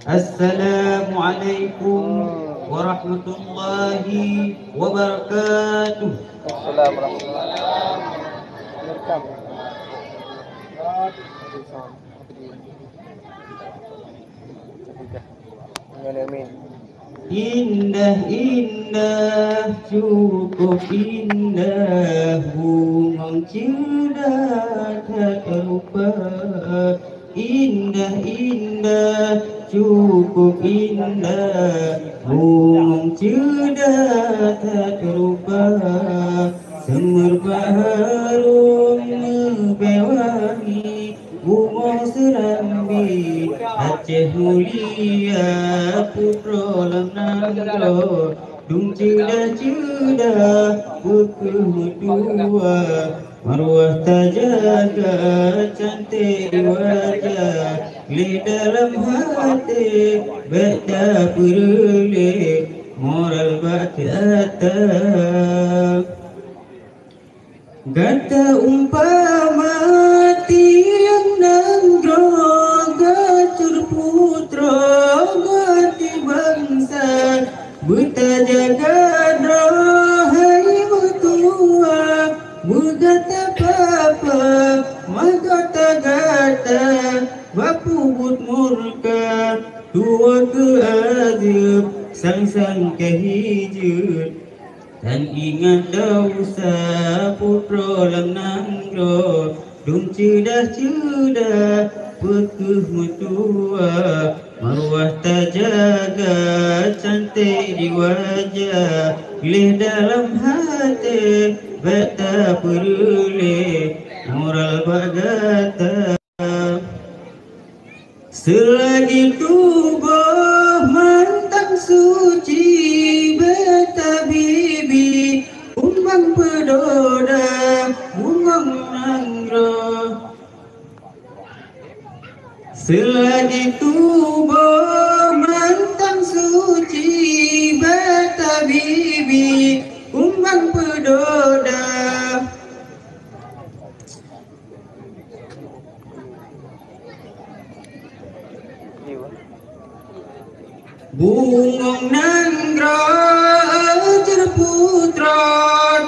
Assalamualaikum warahmatullahi wabarakatuh. Assalamualaikum warahmatullahi wabarakatuh. Indah indah cukup indah bunga cerdas tak terlupa. Indah indah cukup indah bunga cerdas tak terlupa. Semur baharum bewangi bunga serambi Aceh mulia putra lemnangro dung cedah-cedah buku tua marwah terjaga cantik di wajah di dalam hati baca peroleh moral baca gata umpama tiang nangro gatur putra gati bangsa buta jaga rohai mutua bugata papa magata gata bapubut murka tua ke azab sang-sang kehijut dan ingat dosa putra lemnangro dung cedah-cedah pekuh mutua marwah terjaga cantik di wajah leh dalam hati bata peroleh moral bagata selagi tubuh mantang suci beta bibi umbang pedoda umbang nangro selagi tubuh mantang suci beta bibi umbang pedoda bungong nangro terputra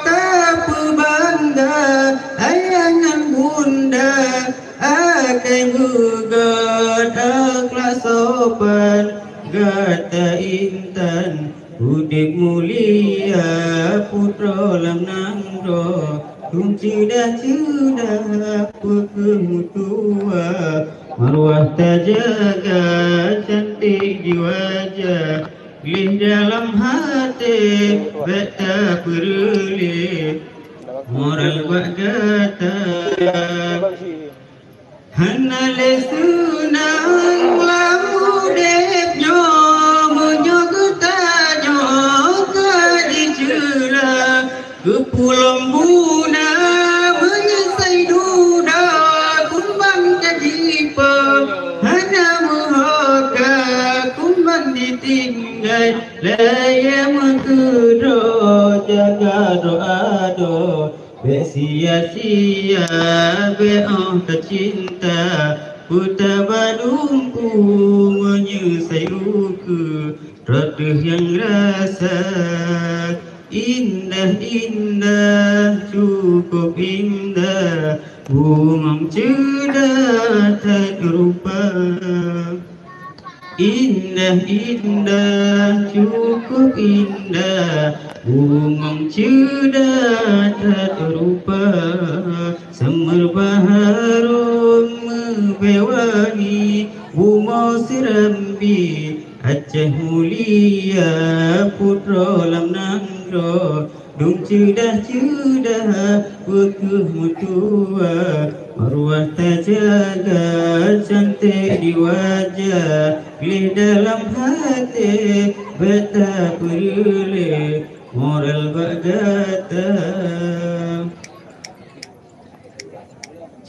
tak bangga ayangan bunda akan gugat akhlak sopan gata intan udip mulia putra lemnangro dung cedah-cedah pekuh mutua marwah terjaga cantik di wajah di dalam hati beta peroleh moral bagata hanale sunang lamu depnyo menyogutanyo kadicula kepulong buna menyesai duda kumbang kajipa hana muhoka kumbang ditinggal laya mengkudo jaga doa-doa be sia-sia be tercinta puta badumpu menyesai luka rotuh yang rasa indah-indah cukup indah bunga cerdas tak terlupa indah-indah cukup indah bunga cerdas tak terlupa semur baharum bewangi bunga serambi Aceh mulia putra lemnangro dung cedah-cedah pekuh mutua marwah terjaga cantik di wajah di dalam hati beta peroleh moral bagata.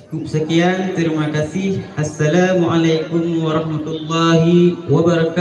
Cukup sekian, terima kasih. Assalamualaikum warahmatullahi wabarakatuh.